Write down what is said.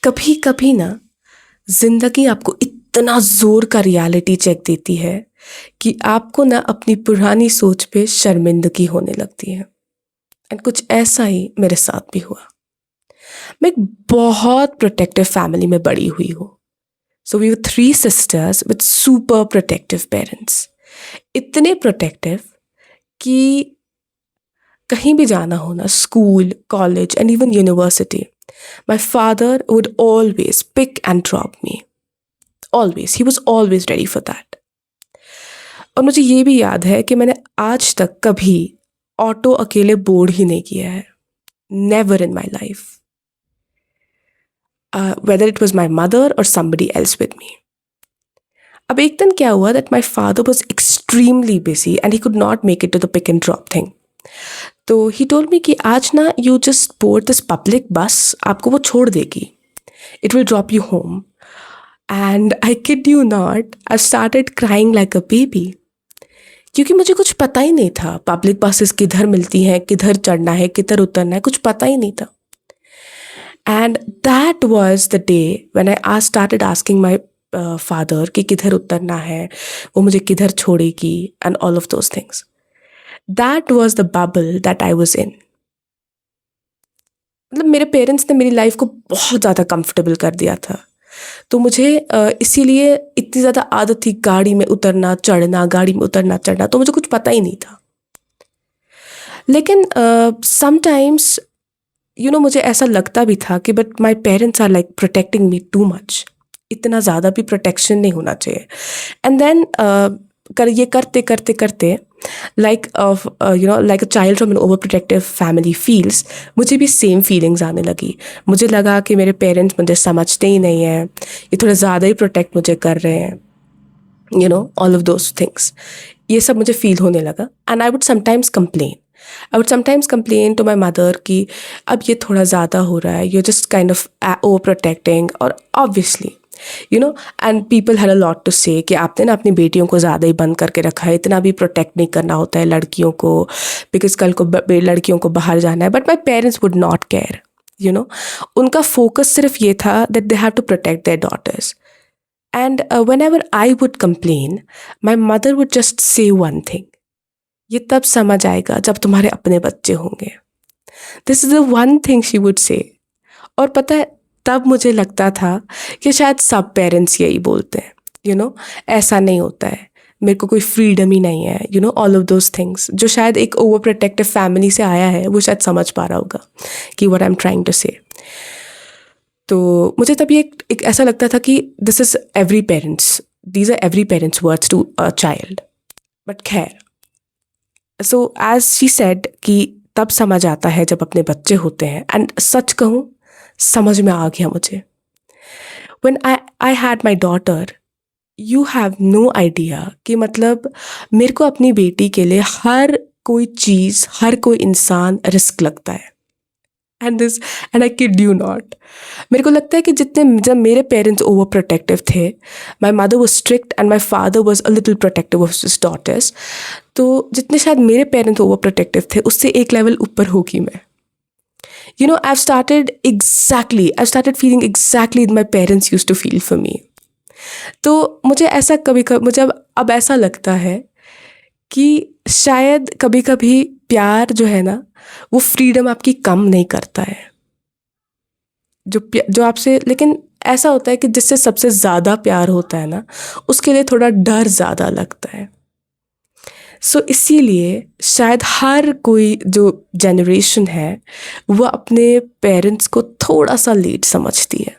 कभी कभी ना जिंदगी आपको इतना जोर का रियलिटी चेक देती है कि आपको ना अपनी पुरानी सोच पे शर्मिंदगी होने लगती है। एंड कुछ ऐसा ही मेरे साथ भी हुआ। मैं एक बहुत प्रोटेक्टिव फैमिली में बड़ी हुई हूँ। So we were three sisters with super protective parents. इतने प्रोटेक्टिव कि कहीं भी जाना हो ना, school, college and even university, my father would always pick and drop me. Always. He was always ready for that. और मुझे ये भी याद है कि मैंने आज तक कभी ऑटो अकेले बोर्ड ही नहीं किया है. Never in my life. Whether it was my mother or somebody else with me. अब एक दिन क्या हुआ that my father was extremely busy and he could not make it to the pick and drop thing. तो he told me कि आज ना you just board this public bus, आपको वो छोड़ देगी. It will drop you home. And I kid you not, I started crying like a baby. क्योंकि मुझे कुछ पता ही नहीं था पब्लिक बसेस किधर मिलती हैं, किधर चढ़ना है, किधर उतरना है, कुछ पता ही नहीं था. And that was the day when I started asking my father कि किधर उतरना है, वो मुझे किधर छोड़ेगी and all of those things. That was the bubble that I was in. मतलब मेरे पेरेंट्स ने मेरी लाइफ को बहुत ज़्यादा कंफर्टेबल कर दिया था. तो मुझे इसीलिए इतनी ज़्यादा आदत थी गाड़ी में उतरना चढ़ना, गाड़ी में उतरना चढ़ना, तो मुझे कुछ पता ही नहीं था. लेकिन समटाइम्स मुझे ऐसा लगता भी था कि but my parents are like protecting me too much. इतना ज़्यादा भी प्रोटेक्शन नहीं होना चाहिए. एंड देन ये करते करते करते like a child from an overprotective family feels, मुझे भी सेम फीलिंग्स आने लगी. मुझे लगा कि मेरे पेरेंट्स मुझे समझते ही नहीं हैं, ये थोड़ा ज़्यादा ही प्रोटेक्ट मुझे कर रहे हैं, all of those things. ये सब मुझे फील होने लगा. And I would sometimes complain to my mother कि अब ये थोड़ा ज़्यादा हो रहा है, you just kind of overprotecting. और obviously and people had a lot to say कि आपने ना अपनी बेटियों को ज़्यादा ही बंद करके रखा है, इतना भी प्रोटेक्ट नहीं करना होता है लड़कियों को, बिकॉज कल को लड़कियों को बाहर जाना है. But my parents would not care. उनका फोकस सिर्फ ये था that they have to protect their daughters. And whenever I would complain, my mother would just say one thing, ये तब समझ आएगा जब तुम्हारे अपने बच्चे होंगे. This is the one thing she would say. और पता है, तब मुझे लगता था कि शायद सब पेरेंट्स यही बोलते हैं. ऐसा नहीं होता है, मेरे को कोई फ्रीडम ही नहीं है, ऑल ऑफ दोज थिंग्स. जो शायद एक ओवर प्रोटेक्टिव फैमिली से आया है वो शायद समझ पा रहा होगा कि what I am trying to say. तो मुझे तब ये एक ऐसा लगता था कि this are every parents words to a child. But खैर, सो एज शी सेड कि तब समझ आता है जब अपने बच्चे होते हैं. एंड सच कहूँ, समझ में आ गया मुझे. When I had my daughter, you have no idea कि मतलब मेरे को अपनी बेटी के लिए हर कोई चीज़, हर कोई इंसान रिस्क लगता है. And I kid you not. मेरे को लगता है कि जब मेरे पेरेंट्स ओवर प्रोटेक्टिव थे, my mother was strict and my father was a little protective of his daughters. तो जितने शायद मेरे पेरेंट्स ओवर प्रोटेक्टिव थे, उससे एक लेवल ऊपर होगी मैं. I've started feeling exactly my parents used to feel for me. तो मुझे ऐसा मुझे अब ऐसा लगता है कि शायद कभी कभी प्यार जो है ना, वो फ्रीडम आपकी कम नहीं करता है. जो आपसे, लेकिन ऐसा होता है कि जिससे सबसे ज़्यादा प्यार होता है ना, उसके लिए थोड़ा डर ज़्यादा लगता है. सो इसीलिए शायद हर कोई जो जनरेशन है वो अपने पेरेंट्स को थोड़ा सा लेट समझती है.